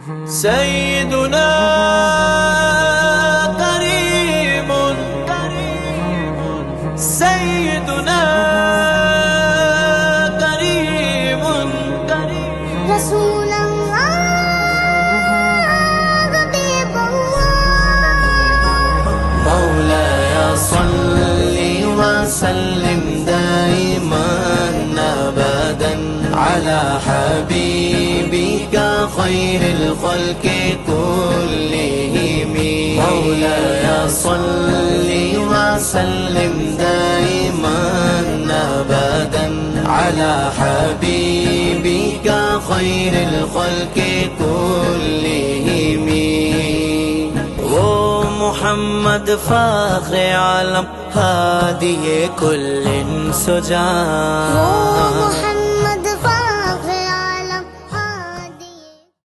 सय्यदुना करीमुन सय्यदुना करीमुन रसूल मौलाया सल्ली व सल्लिम दाइमन अबदन अला हबीबिका खैरिल खल्क़ि कुल्लिहिम। मौलाया सल्ली व सल्लिम दाइमन अबदन अला हबीबिका खैरिल खल्क़ि कुल्लिहिम। मोहम्मद फ़ाख़्रे आलम हादिये कुल्लिन सुजा।